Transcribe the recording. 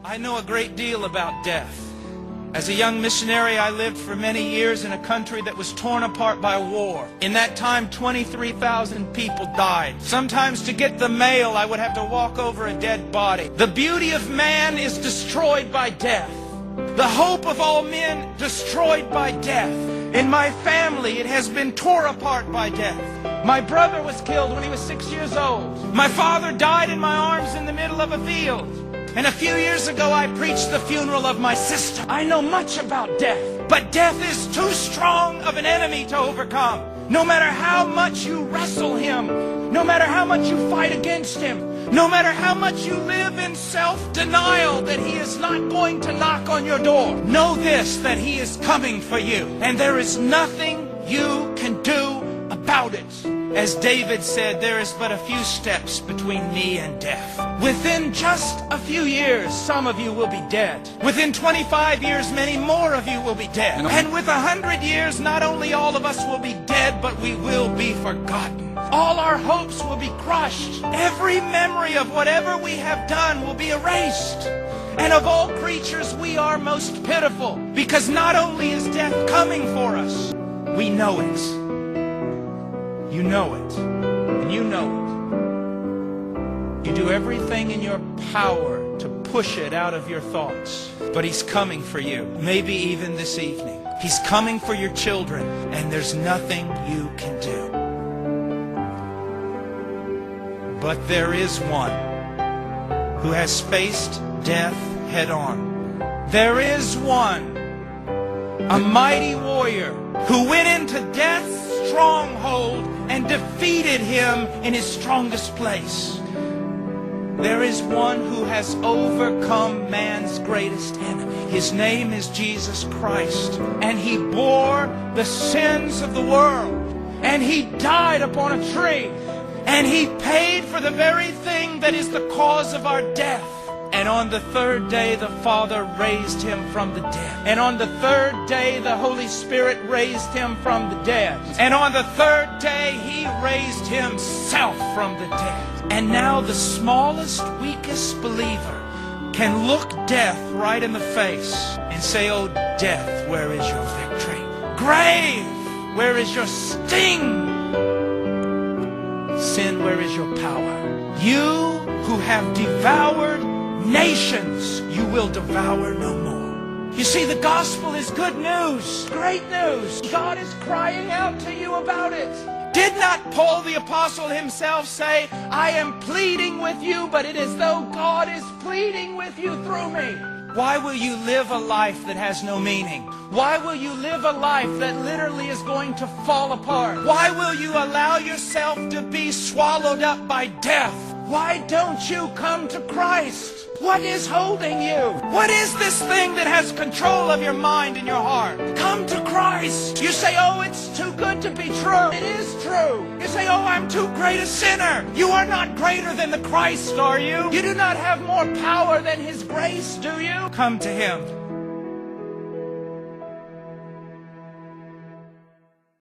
I know a great deal about death. As a young missionary, I lived for many years in a country that was torn apart by war. In that time, 23,000 people died. Sometimes to get the mail, I would have to walk over a dead body. The beauty of man is destroyed by death. The hope of all men destroyed by death. In my family, it has been torn apart by death. My brother was killed when he was 6 years old. My father died in my arms in the middle of a field. And a few years ago, I preached the funeral of my sister. I know much about death, but death is too strong of an enemy to overcome. No matter how much you wrestle him, no matter how much you fight against him, no matter how much you live in self-denial that he is not going to knock on your door, know this, that he is coming for you, and there is nothing you can do about it. As David said, there is but a few steps between me and death. Within just a few years, some of you will be dead. Within 25 years, many more of you will be dead. And with 100 years, not only all of us will be dead, but we will be forgotten. All our hopes will be crushed. Every memory of whatever we have done will be erased. And of all creatures, we are most pitiful, because not only is death coming for us, we know it. You know it, and you know it. You do everything in your power to push it out of your thoughts. But he's coming for you, maybe even this evening. He's coming for your children, and there's nothing you can do. But there is one who has faced death head on. There is one, a mighty warrior, who went into death's stronghold and defeated him in his strongest place. There is one who has overcome man's greatest enemy. His name is Jesus Christ, and he bore the sins of the world, and he died upon a tree, and he paid for the very thing that is the cause of our death. And on the third day, the Father raised him from the dead. And on the third day, the Holy Spirit raised him from the dead. And on the third day, he raised himself from the dead. And now the smallest, weakest believer can look death right in the face and say, "Oh, death, where is your victory? Grave, where is your sting? Sin, where is your power? You who have devoured nations, you will devour no more." You see, the gospel is good news, great news. God is crying out to you about it. Did not Paul the apostle himself say, "I am pleading with you, but it is though God is pleading with you through me"? Why will you live a life that has no meaning? Why will you live a life that literally is going to fall apart? Why will you allow yourself to be swallowed up by death? Why don't you come to Christ? What is holding you? What is this thing that has control of your mind and your heart? Come to Christ. You say, "Oh, it's too good to be true." It is true. You say, "Oh, I'm too great a sinner." You are not greater than the Christ, are you? You do not have more power than his grace, do you? Come to him.